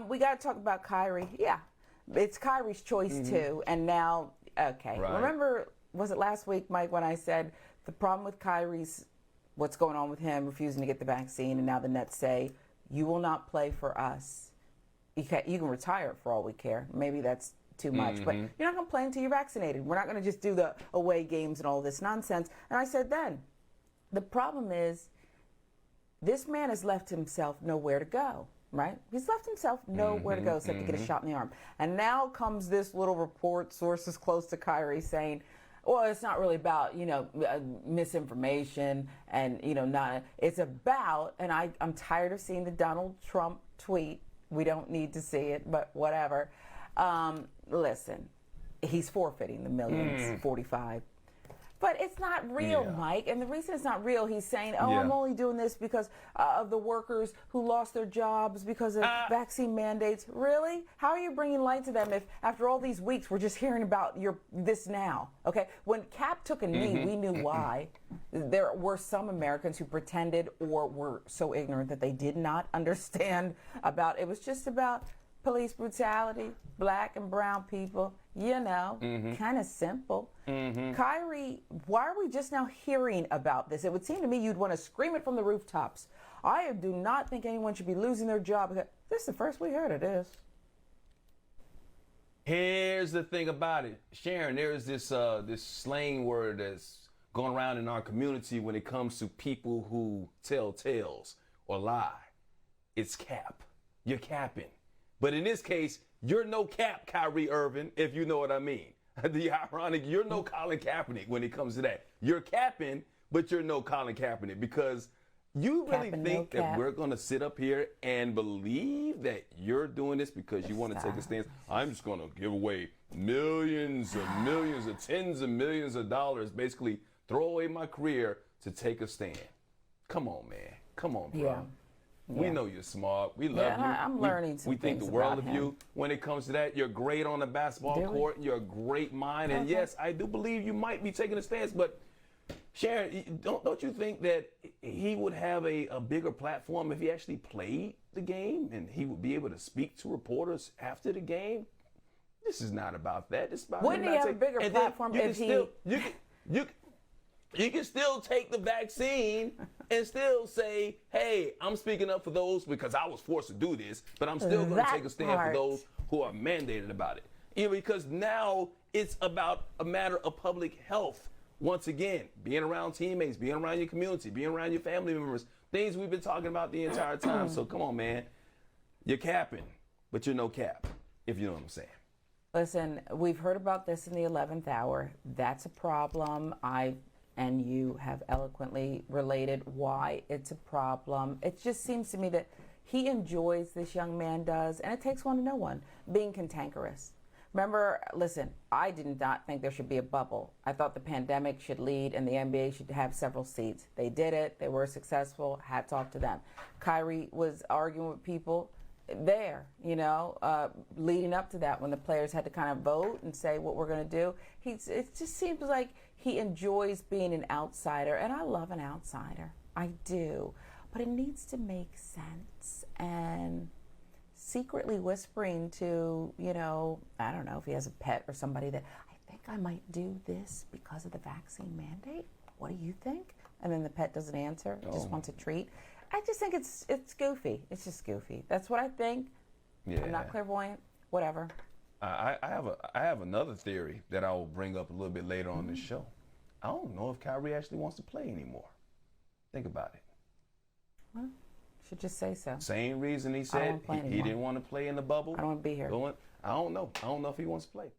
We got to talk about Kyrie. Yeah, it's Kyrie's choice too. And now, okay, remember, was it last week, Mike, when I said the problem with Kyrie's, what's going on with him refusing to get the vaccine, and now the Nets say, you will not play for us. You can retire for all we care. Maybe that's too much, but you're not going to play until you're vaccinated. We're not going to just do the away games and all this nonsense. And I said then, the problem is this man has left himself nowhere to go, right? He's left himself nowhere to go except to get a shot in the arm. And now comes this little report, sources close to Kyrie saying, well, it's not really about, misinformation and, not, it's about, and I'm tired of seeing the Donald Trump tweet. We don't need to see it, but whatever. Listen, he's forfeiting the millions, 45. But it's not real, Mike. And the reason it's not real, he's saying, I'm only doing this because of the workers who lost their jobs because of vaccine mandates. Really? How are you bringing light to them if after all these weeks we're just hearing about this now? Okay, when Cap took a knee, we knew why. There were some Americans who pretended or were so ignorant that they did not understand about it. It was just about police brutality, black and brown people, kind of simple. Kyrie, why are we just now hearing about this? It would seem to me you'd want to scream it from the rooftops. I do not think anyone should be losing their job. This is the first we heard of this. Here's the thing about it. Sharon, there's this slang word that's going around in our community when it comes to people who tell tales or lie. It's cap. You're capping. But in this case, you're no cap, Kyrie Irving, if you know what I mean. The ironic, you're no Colin Kaepernick when it comes to that. You're capping, but you're no Colin Kaepernick, because you really think that we're going to sit up here and believe that you're doing this because you want to take a stance. I'm just going to give away millions and millions or tens of millions of dollars, basically throw away my career to take a stand. Come on, man. Come on, bro. Yeah. We know you're smart. We love you. I'm learning some We think the world of you when it comes to that. You're great on the basketball court. You're a great mind. And yes, I do believe you might be taking a stance. But Sharon, don't you think that he would have a bigger platform if he actually played the game and he would be able to speak to reporters after the game? This is not about that. It's about wouldn't he have a bigger platform if You can still take the vaccine and still say, hey, I'm speaking up for those because I was forced to do this, but I'm still going to take a stand for those who are mandated about it. Because now it's about a matter of public health. Once again, being around teammates, being around your community, being around your family members, things we've been talking about the entire time. So come on, man. You're capping, but you're no cap, if you know what I'm saying. Listen, we've heard about this in the 11th hour. That's a problem. And you have eloquently related why it's a problem. It just seems to me that he enjoys, this young man does, and it takes one to know one, being cantankerous. Remember, listen, I did not think there should be a bubble. I thought the pandemic should lead and the NBA should have several seats. They did it. They were successful. Hats off to them. Kyrie was arguing with people there, leading up to that when the players had to kind of vote and say what we're going to do. It just seems like he enjoys being an outsider, and I love an outsider. I do. But it needs to make sense. And secretly whispering to, I don't know if he has a pet or somebody that, I think I might do this because of the vaccine mandate. What do you think? And then the pet doesn't answer, just wants a treat. I just think it's goofy. It's just goofy. That's what I think. Yeah. I'm not clairvoyant. Whatever. I have another theory that I will bring up a little bit later on this show. I don't know if Kyrie actually wants to play anymore. Think about it. Well, should just say so. Same reason he said he didn't want to play in the bubble. I don't want to be here. I don't know. I don't know if he wants to play.